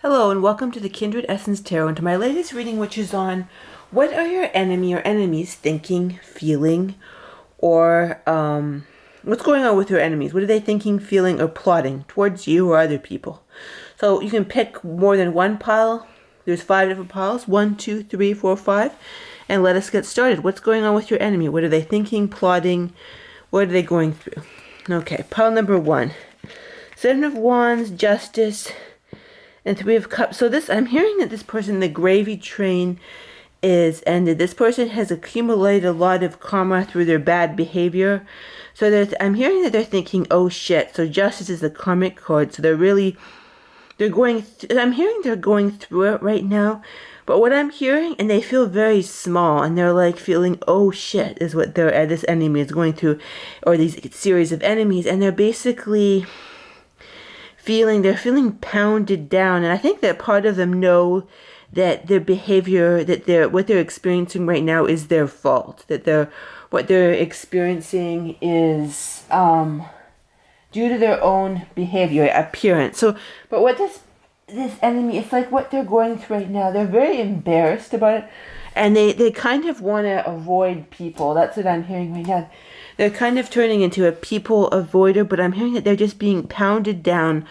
Hello and welcome to the Kindred Essence Tarot and to my latest reading, which is on what are your enemy or enemies thinking, feeling, or what's going on with your enemies? What are they thinking, feeling, or plotting towards you or other people? So you can pick more than one pile. There's 5 different piles. 1, 2, 3, 4, 5. And let us get started. What's going on with your enemy? What are they thinking, plotting? What are they going through? Okay, pile number 1. 7 of Wands, Justice, and 3 of Cups. So I'm hearing that this person, the gravy train is ended. This person has accumulated a lot of karma through their bad behavior. So I'm hearing that they're thinking, oh shit. So Justice is the karmic card. So I'm hearing they're going through it right now. But what I'm hearing, and they feel very small, and they're like feeling, oh shit, is what this enemy is going through, or these series of enemies, and they're basically they're feeling pounded down. And I think that part of them know that their behavior, what they're experiencing right now is their fault, that what they're experiencing is due to their own behavior, appearance. So but what this enemy, it's like what they're going through right now, they're very embarrassed about it, and they kind of want to avoid people. That's what I'm hearing right now. They're kind of turning into a people avoider, but I'm hearing that they're just being pounded down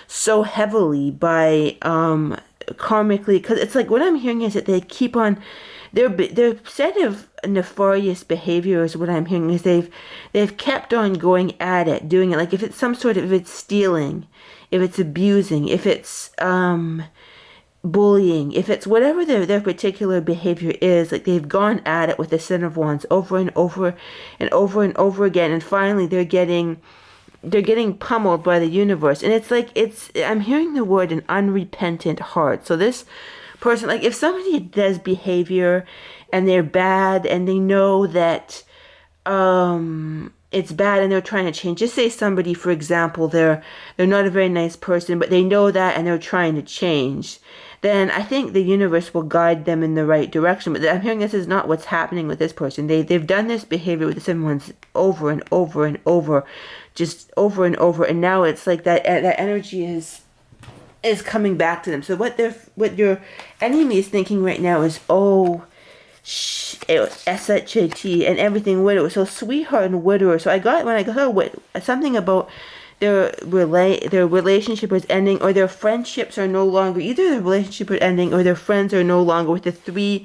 so heavily by karmically, because it's like what I'm hearing is that they keep on their set of nefarious behaviors. What I'm hearing is they've kept on going at it, doing it. Like if it's if it's stealing, if it's abusing, if it's bullying, if it's whatever their particular behavior is, like they've gone at it with the Ten of Wands over and over and over and over again, and finally they're getting pummeled by the universe. And I'm hearing the word an unrepentant heart. So this person, like if somebody does behavior and they're bad and they know that it's bad and they're trying to change. Just say somebody, for example, they're not a very nice person, but they know that and they're trying to change. Then I think the universe will guide them in the right direction. But I'm hearing this is not what's happening with this person. They've done this behavior with someone's over and over and over, just over and over, and now it's like that energy is coming back to them. So what your enemy is thinking right now is, oh, S-H-A-T and everything widower. So sweetheart and widower. So when I got something about their relationship is ending, or their friendships are no longer, either their relationship is ending or their friends are no longer, with the 3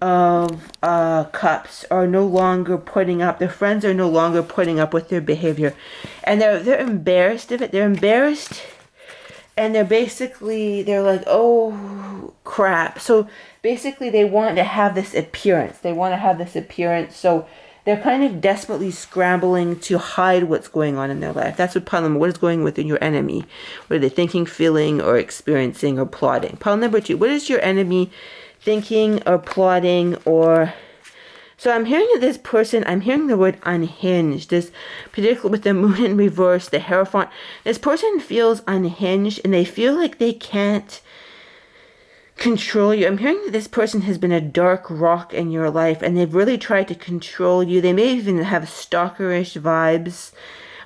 of Cups, are no longer putting up, their friends are no longer putting up with their behavior, and they're embarrassed of it. They're embarrassed, and they're like, oh crap. So basically they want to have this appearance. So they're kind of desperately scrambling to hide what's going on in their life. That's what pile number, what is going within your enemy? What are they thinking, feeling, or experiencing, or plotting? Pile number 2, what is your enemy thinking or plotting? Or so I'm hearing that this person, I'm hearing the word unhinged. This particular, with the moon in reverse, the Hierophant, this person feels unhinged and they feel like they can't control you. I'm hearing that this person has been a dark rock in your life and they've really tried to control you. They may even have stalkerish vibes,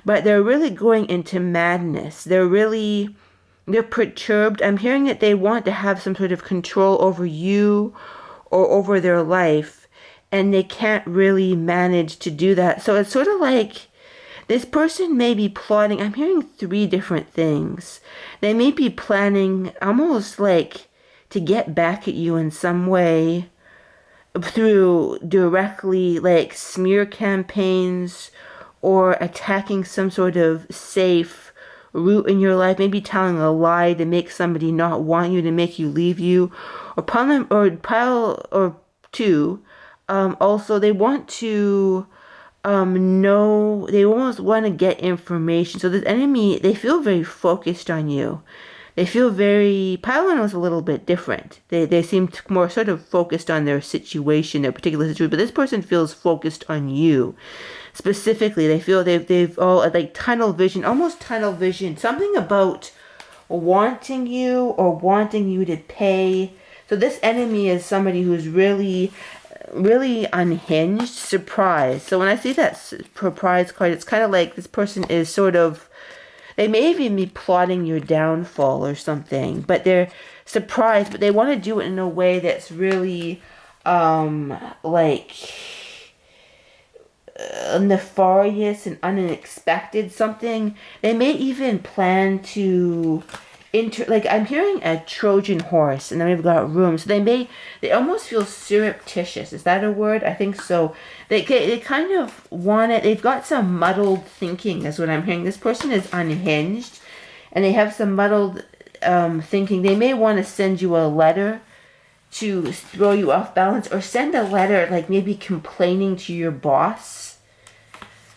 but they're really going into madness. They're perturbed. I'm hearing that they want to have some sort of control over you or over their life, and they can't really manage to do that. So it's sort of like this person may be plotting. I'm hearing 3 different things. They may be planning almost like to get back at you in some way through directly, like smear campaigns, or attacking some sort of safe route in your life, maybe telling a lie to make somebody not want you, to make you leave you, or pile 2. Also, they want to know, they almost want to get information. So this enemy, they feel very focused on you. They feel pile 1 was a little bit different. They seem more sort of focused on their situation, their particular situation, but this person feels focused on you. Specifically, they feel they've all like tunnel vision, almost tunnel vision, something about wanting you or wanting you to pay. So this enemy is somebody who's really unhinged, surprised. So when I see that surprise card, it's kind of like this person is sort of They may even be plotting your downfall or something, but they're surprised, but they want to do it in a way that's really, like, nefarious and unexpected something. They may even plan to like, I'm hearing a Trojan horse, and then we've got room. So they almost feel surreptitious. Is that a word? I think so. They kind of want it. They've got some muddled thinking, is what I'm hearing. This person is unhinged, and they have some muddled thinking. They may want to send you a letter to throw you off balance, or send a letter like maybe complaining to your boss.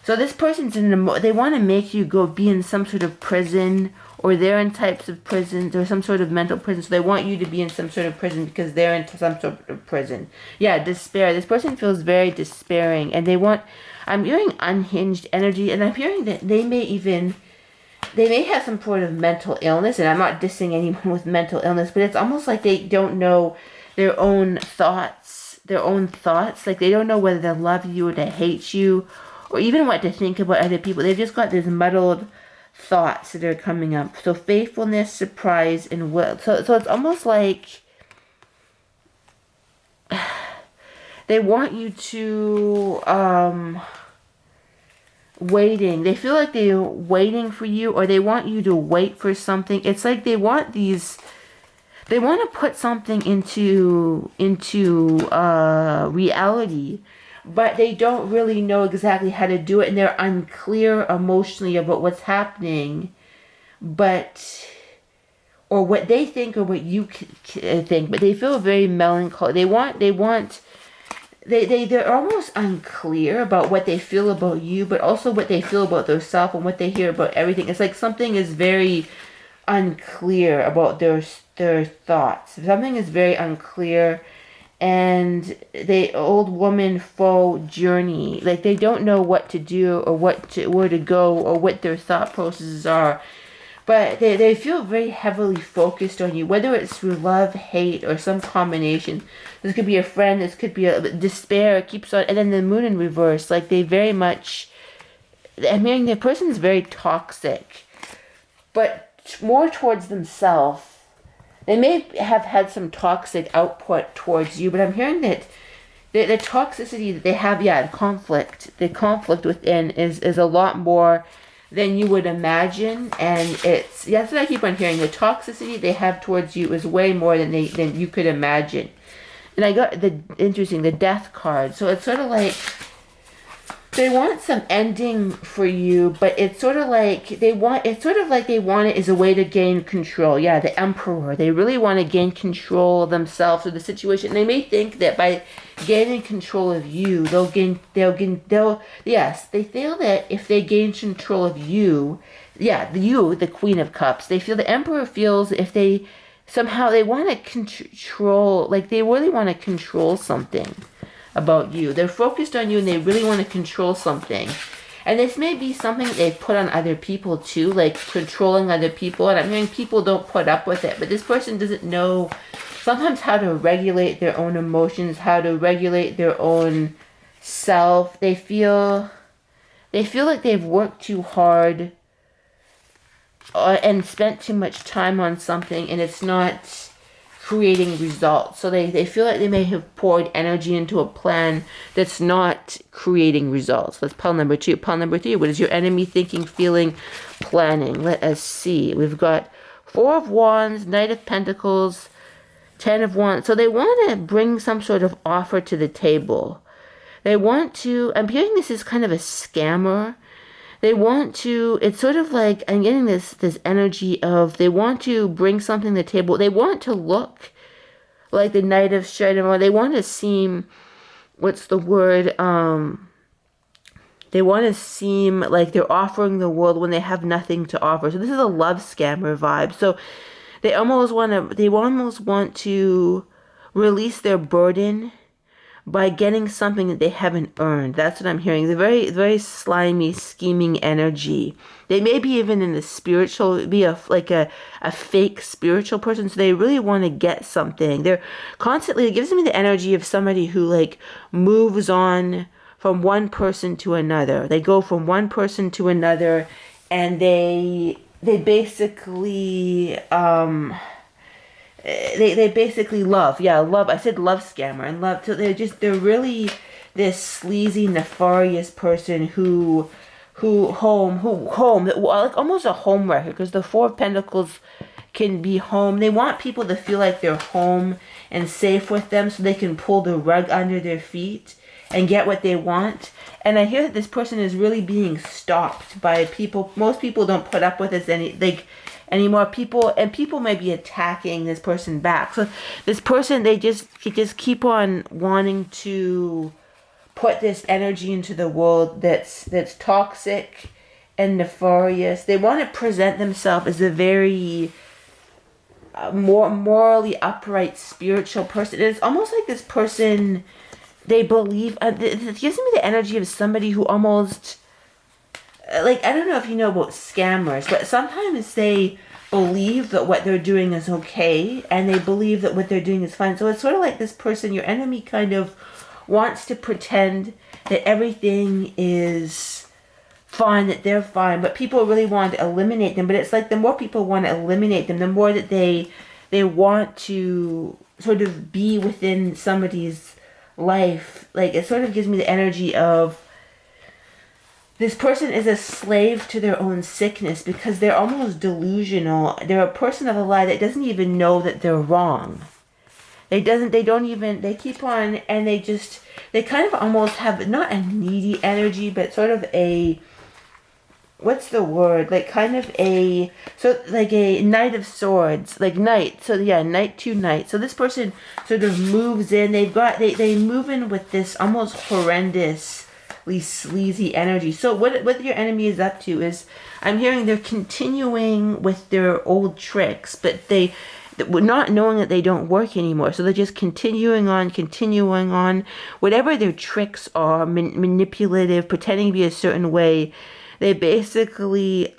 So this person's they want to make you go be in some sort of prison, or they're in types of prisons, or some sort of mental prison. So they want you to be in some sort of prison because they're in some sort of prison. Yeah, despair. This person feels very despairing, and I'm hearing unhinged energy, and I'm hearing that they may have some sort of mental illness, and I'm not dissing anyone with mental illness, but it's almost like they don't know their own thoughts. Like, they don't know whether to love you or to hate you, or even what to think about other people. They've just got these muddled thoughts that are coming up. So faithfulness, surprise, and will. So it's almost like they want you to waiting. They feel like they're waiting for you, or they want you to wait for something. It's like they want to put something into reality, but they don't really know exactly how to do it, and they're unclear emotionally about what's happening, or what they think, or what you think. But they feel very melancholy. They're almost unclear about what they feel about you, but also what they feel about themselves and what they hear about everything. It's like something is very unclear about their thoughts. Something is very unclear, and old woman faux journey. Like, they don't know what to do, or where to go, or what their thought processes are. But they feel very heavily focused on you, whether it's through love, hate, or some combination. This could be a friend, this could be a despair, it keeps on, and then the moon in reverse. Like, they very much, I'm hearing the person's very toxic, but more towards themselves. They may have had some toxic output towards you, but I'm hearing that the toxicity that they have, the conflict within is a lot more than you would imagine, and that's what I keep on hearing. The toxicity they have towards you is way more than you could imagine. And I got the death card. So it's sort of like they want some ending for you, but it's sort of like they want it as a way to gain control. Yeah, the Emperor. They really want to gain control of themselves or the situation. They may think that by gaining control of you, they feel that if they gain control of you, the Queen of Cups, they feel the Emperor feels if they want to control, like they really want to control something about you. They're focused on you, and they really want to control something. And this may be something that they put on other people too, like controlling other people. And I'm hearing people don't put up with it, but this person doesn't know sometimes how to regulate their own emotions, how to regulate their own self. They feel like they've worked too hard and spent too much time on something, and it's not creating results. So they feel like they may have poured energy into a plan that's not creating results. That's pile number 2. Pile number 3, what is your enemy thinking, feeling, planning? Let us see. We've got 4 of Wands, Knight of Pentacles, 10 of Wands. So they want to bring some sort of offer to the table. They want to, I'm hearing this is kind of a scammer. They want to, it's sort of like, I'm getting this energy of, they want to bring something to the table. They want to look like the Knight of Strider. They want to seem, what's the word? They want to seem like they're offering the world when they have nothing to offer. So this is a love scammer vibe. So they almost want to release their burden by getting something that they haven't earned. That's what I'm hearing. The very, very slimy, scheming energy. They may be even in the spiritual, be a fake spiritual person. So they really want to get something. They're constantly, it gives me the energy of somebody who like moves on from one person to another. They go from one person to another, and they they basically they basically love. Yeah, love. I said love scammer and love. So they're really this sleazy, nefarious person who like almost a home wrecker, because the Four of Pentacles can be home. They want people to feel like they're home and safe with them so they can pull the rug under their feet and get what they want. And I hear that this person is really being stalked by people. Most people don't put up with this anymore. People may be attacking this person back. So this person, they just keep on wanting to put this energy into the world that's toxic and nefarious. They want to present themselves as a very more morally upright, spiritual person. It's almost like this person, they believe, it gives me the energy of somebody who almost, like, I don't know if you know about scammers, but sometimes they believe that what they're doing is okay, and they believe that what they're doing is fine. So it's sort of like this person, your enemy, kind of wants to pretend that everything is fine, that they're fine, but people really want to eliminate them. But it's like the more people want to eliminate them, the more that they want to sort of be within somebody's life. Like, it sort of gives me the energy of this person is a slave to their own sickness, because they're almost delusional. They're a person of a lie that doesn't even know that they're wrong. They keep on, and they kind of almost have not a needy energy, but sort of a, what's the word? Like kind of a, so like a Knight of Swords, like knight. So yeah, knight to knight. So this person sort of moves in. They move in with this almost horrendously sleazy energy. So what your enemy is up to is, I'm hearing they're continuing with their old tricks, but not knowing that they don't work anymore. So they're just continuing on. Whatever their tricks are, manipulative, pretending to be a certain way, they're basically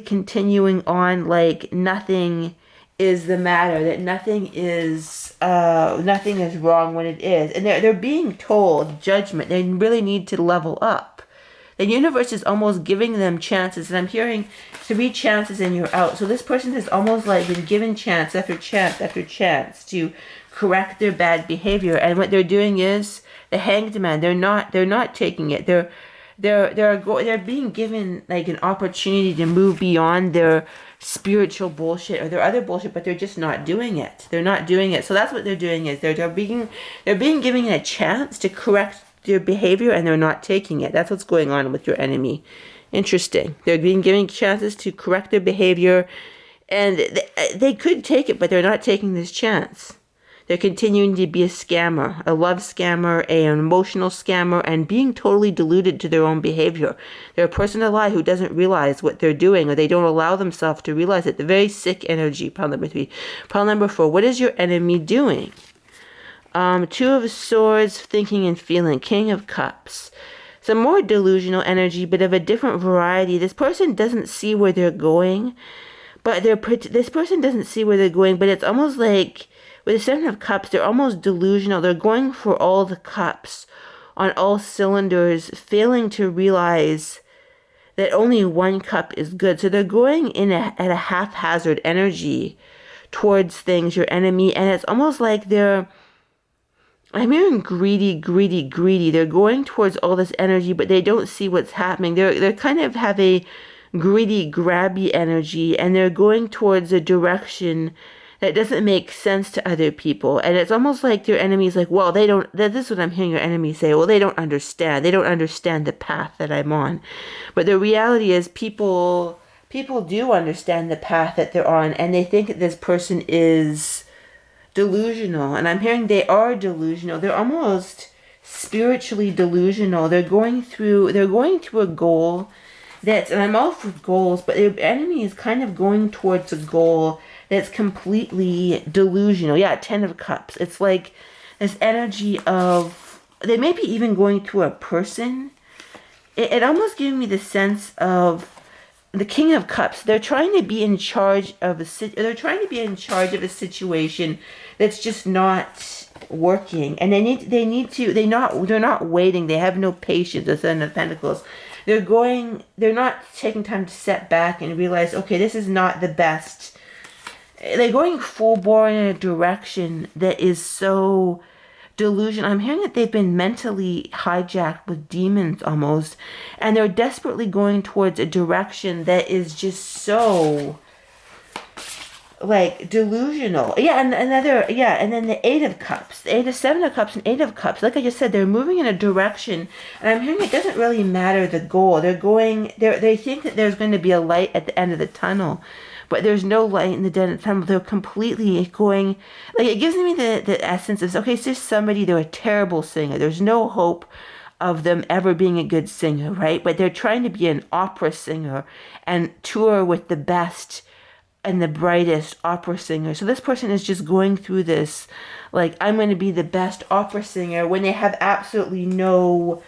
continuing on like nothing is the matter, that nothing is wrong when it is. And they're being told judgment. They really need to level up. The universe is almost giving them chances, and I'm hearing 3 chances and you're out. So this person has almost like been given chance after chance after chance to correct their bad behavior, and what they're doing is the Hanged Man. They're not taking it. They're being given like an opportunity to move beyond their spiritual bullshit or their other bullshit, but they're just not doing it. They're not doing it. So that's what they're doing, is they're being given a chance to correct their behavior, and they're not taking it. That's what's going on with your enemy. Interesting. They're being given chances to correct their behavior, and they could take it, but they're not taking this chance. They're continuing to be a scammer, a love scammer, an emotional scammer, and being totally deluded to their own behavior. They're a person of lie who doesn't realize what they're doing, or they don't allow themselves to realize it. The very sick energy. Pile number 3. Pile number 4. What is your enemy doing? 2 of Swords, thinking and feeling. King of Cups. Some more delusional energy, but of a different variety. This person doesn't see where they're going, but this person doesn't see where they're going, but it's almost like with the 7 of Cups, they're almost delusional. They're going for all the cups on all cylinders, failing to realize that only one cup is good. So they're going in at a haphazard energy towards things, your enemy, and it's almost like I'm hearing greedy. They're going towards all this energy, but they don't see what's happening. They kind of have a greedy, grabby energy, and they're going towards a direction that doesn't make sense to other people. And it's almost like your enemy is like, well, this is what I'm hearing your enemy say. Well, they don't understand. They don't understand the path that I'm on. But the reality is people do understand the path that they're on, and they think that this person is delusional. And I'm hearing they are delusional. They're almost spiritually delusional. They're going to a goal and I'm all for goals, but their enemy is kind of going towards a goal that's completely delusional. Yeah, 10 of Cups. It's like this energy of, they may be even going to a person. It almost gives me the sense of the King of Cups. They're trying to be in charge of a situation that's just not working, and they're not waiting. They have no patience. The 7 of Pentacles. they're not taking time to step back and realize, okay, this is not the best. They're going full bore in a direction that is so delusional. I'm hearing that they've been mentally hijacked with demons almost, and they're desperately going towards a direction that is just so like delusional. Yeah, and and then the Eight of Cups, Seven of Cups, and Eight of Cups. Like I just said, they're moving in a direction, and I'm hearing it doesn't really matter the goal. They think that there's going to be a light at the end of the tunnel, but there's no light in the end of the tunnel. They're completely going, like, it gives me the essence of, okay, it's just somebody, they're a terrible singer. There's no hope of them ever being a good singer, right? But they're trying to be an opera singer and tour with the best and the brightest opera singer. So this person is just going through this, like, I'm going to be the best opera singer, when they have absolutely no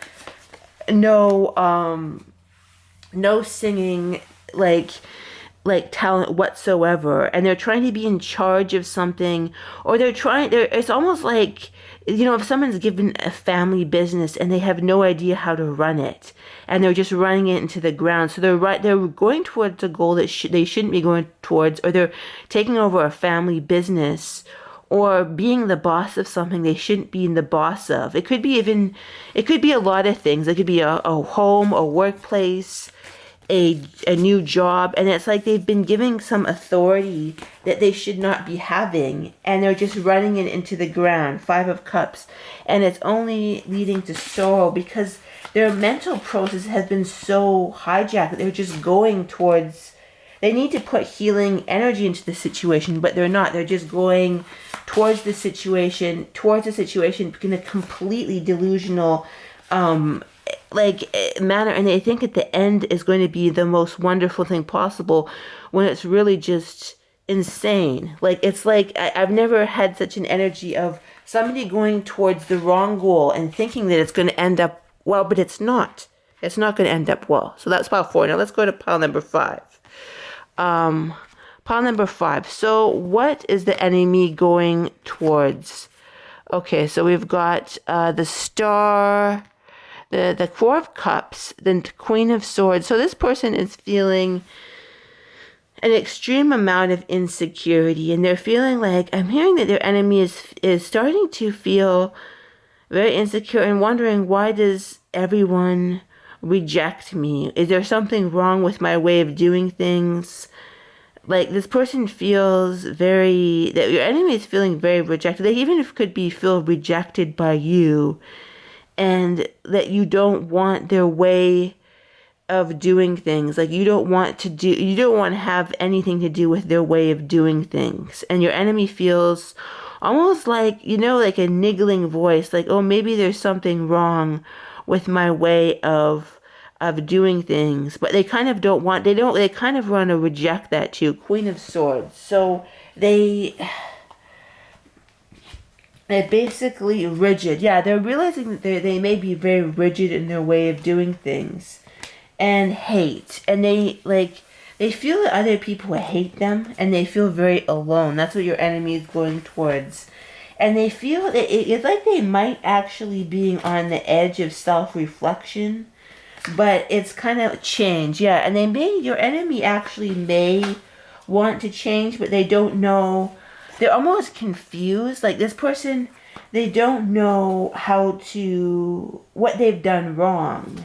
singing, like talent whatsoever, and they're trying to be in charge of something, or it's almost like, if someone's given a family business and they have no idea how to run it, and they're just running it into the ground. So they're going towards a goal that they shouldn't be going towards, or they're taking over a family business, or being the boss of something they shouldn't be the boss of. It could be a lot of things. It could be a home, a workplace, a new job, and it's like they've been giving some authority that they should not be having, and they're just running it into the ground. Five of Cups, and it's only leading to sorrow because their mental process has been so hijacked that they're just going towards, they need to put healing energy into the situation, but they're not. They're just going towards the situation in a completely delusional manner, and they think at the end is going to be the most wonderful thing possible, when it's really just insane. It's like I've never had such an energy of somebody going towards the wrong goal and thinking that it's going to end up well, but it's not. It's not going to end up well. So that's pile 4. Now let's go to pile number 5. Pile number 5. So what is the enemy going towards? Okay, so we've got the Star, the Four of Cups, the Queen of Swords. So this person is feeling an extreme amount of insecurity, and they're feeling like, I'm hearing that their enemy is starting to feel very insecure and wondering, why does everyone reject me? Is there something wrong with my way of doing things? Like, this person feels that your enemy is feeling very rejected. They even feel rejected by you, and that you don't want their way of doing things. Like, you don't want to have anything to do with their way of doing things. And your enemy feels almost like, like a niggling voice, like, oh, maybe there's something wrong with my way of doing things. But they kind of they kind of want to reject that too. Queen of Swords. So they're basically rigid. Yeah, they're realizing that they may be very rigid in their way of doing things, and hate. And they feel that other people hate them, and they feel very alone. That's what your enemy is going towards. And they feel that it's like they might actually be on the edge of self-reflection, but it's kind of change. Yeah, and your enemy actually may want to change, but they don't know. They're almost confused. Like, this person, they don't know what they've done wrong.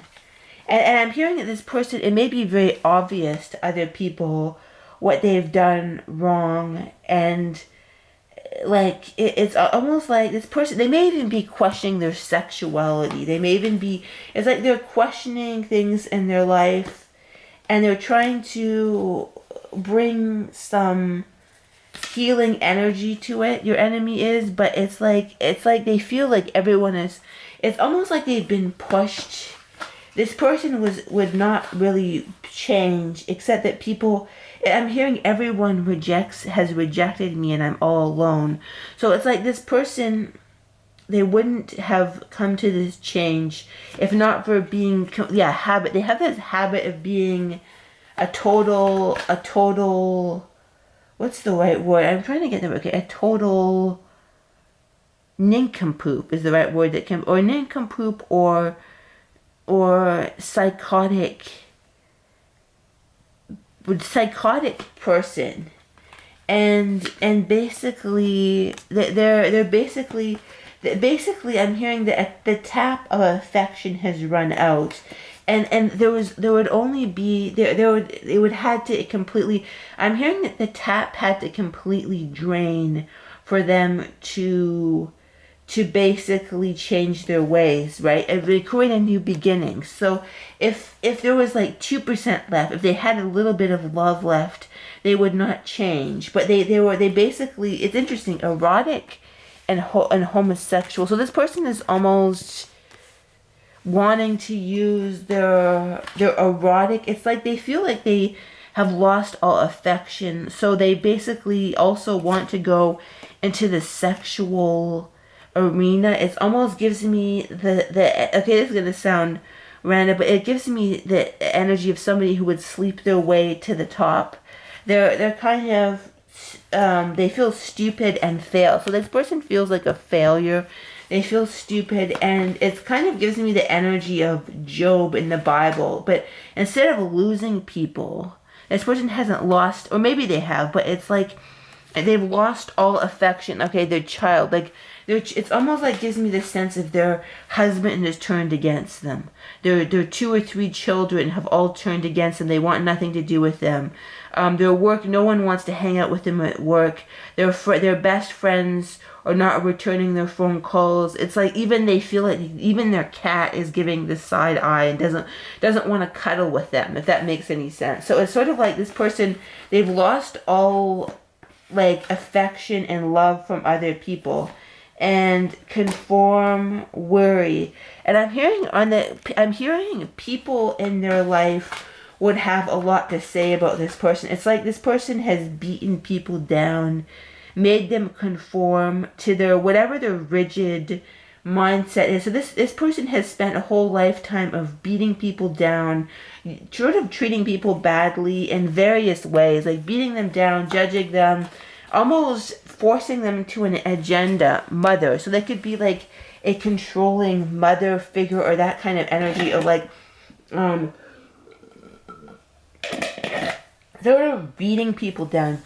And I'm hearing that this person, it may be very obvious to other people what they've done wrong. And it's almost like this person, they may even be questioning their sexuality. They may even be, it's like they're questioning things in their life, and they're trying to bring some healing energy to it. Your enemy is, but it's like they feel like everyone is, it's almost like they've been pushed. This person would not really change, except that people, I'm hearing everyone has rejected me, and I'm all alone. So it's like this person, they wouldn't have come to this change if not for being, habit. They have this habit of being a total, what's the right word? I'm trying to get the word. Okay, a total nincompoop is the right word or nincompoop, or or psychotic person, and basically they're basically I'm hearing that the tap of affection has run out, and there would only be it would had to completely, I'm hearing that the tap had to completely drain for them to basically change their ways, right? And create a new beginning. So if there was like 2% left, if they had a little bit of love left, they would not change. But they basically, it's interesting, erotic and homosexual. So this person is almost wanting to use their erotic. It's like they feel like they have lost all affection. So they basically also want to go into the sexual arena. It almost gives me the okay, this is gonna sound random, but it gives me the energy of somebody who would sleep their way to the top. They're kind of they feel stupid and fail. So this person feels like a failure. They feel stupid, and it kind of gives me the energy of Job in the Bible. But instead of losing people, this person hasn't lost, or maybe they have, but it's like they've lost all affection. Okay, their child, like it's almost like gives me the sense of their husband has turned against them. Their 2 or 3 children have all turned against them. They want nothing to do with them. Their work, no one wants to hang out with them at work. Their best friends are not returning their phone calls. It's like even they feel like even their cat is giving the side eye and doesn't want to cuddle with them, if that makes any sense. So it's sort of like this person, they've lost all like affection and love from other people, and conform, worry. And I'm hearing people in their life would have a lot to say about this person. It's like this person has beaten people down, made them conform to their whatever their rigid mindset is. So this person has spent a whole lifetime of beating people down, sort of treating people badly in various ways, like beating them down, judging them, almost forcing them to an agenda mother. So they could be like a controlling mother figure, or that kind of energy of like sort of beating people down.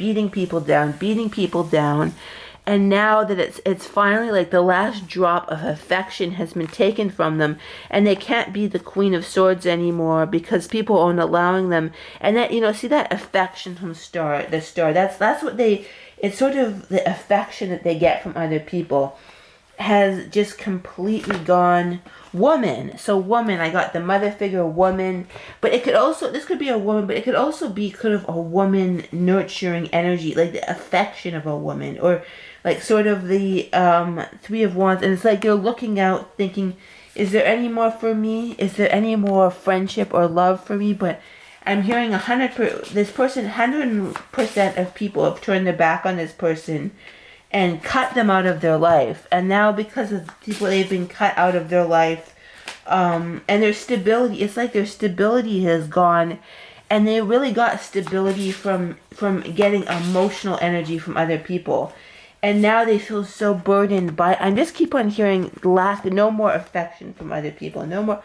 And now that it's finally like the last drop of affection has been taken from them, and they can't be the Queen of Swords anymore because people aren't allowing them. And that, see that affection from the star, that's what it's sort of the affection that they get from other people has just completely gone. Woman. So woman, I got the mother figure, woman. But it could also, this could be a woman, but it could also be kind of a woman nurturing energy, like the affection of a woman, or like sort of the 3 of Wands. And it's like they're looking out thinking, is there any more for me? Is there any more friendship or love for me? But I'm hearing 100% of people have turned their back on this person and cut them out of their life. And now because of people, they've been cut out of their life, and their stability, it's like their stability has gone, and they really got stability from getting emotional energy from other people. And now they feel so burdened by, I just keep on hearing no more affection from other people, no more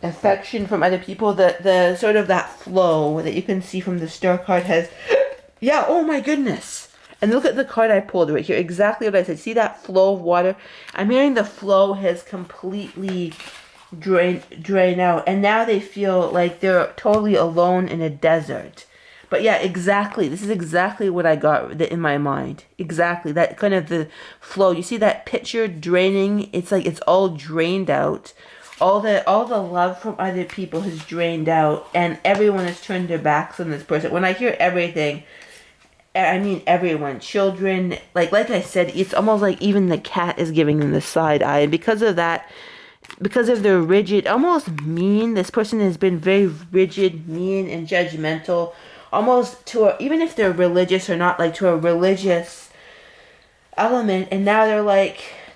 affection from other people. The sort of that flow that you can see from the star card has, yeah, oh my goodness. And look at the card I pulled right here. Exactly what I said. See that flow of water? I'm hearing the flow has completely drained out. And now they feel like they're totally alone in a desert. But yeah, exactly. This is exactly what I got in my mind. Exactly. That kind of the flow. You see that picture draining? It's like it's all drained out. All the love from other people has drained out. And everyone has turned their backs on this person. When I hear everything, I mean everyone, children, like I said, it's almost like even the cat is giving them the side eye. And because of that, because of their rigid, almost mean, this person has been very rigid, mean, and judgmental, almost even if they're religious or not, like to a religious element. And now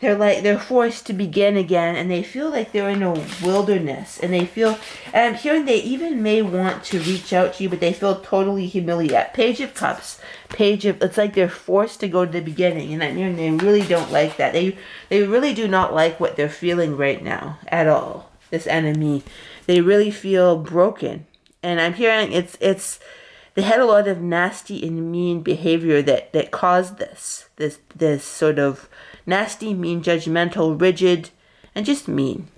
they're forced to begin again, and they feel like they're in a wilderness, and I'm hearing they even may want to reach out to you, but they feel totally humiliated. Page of Cups, it's like they're forced to go to the beginning, and I'm hearing they really don't like that. They really do not like what they're feeling right now at all. this enemy. They really feel broken. And I'm hearing it's they had a lot of nasty and mean behavior that caused this sort of nasty, mean, judgmental, rigid, and just mean.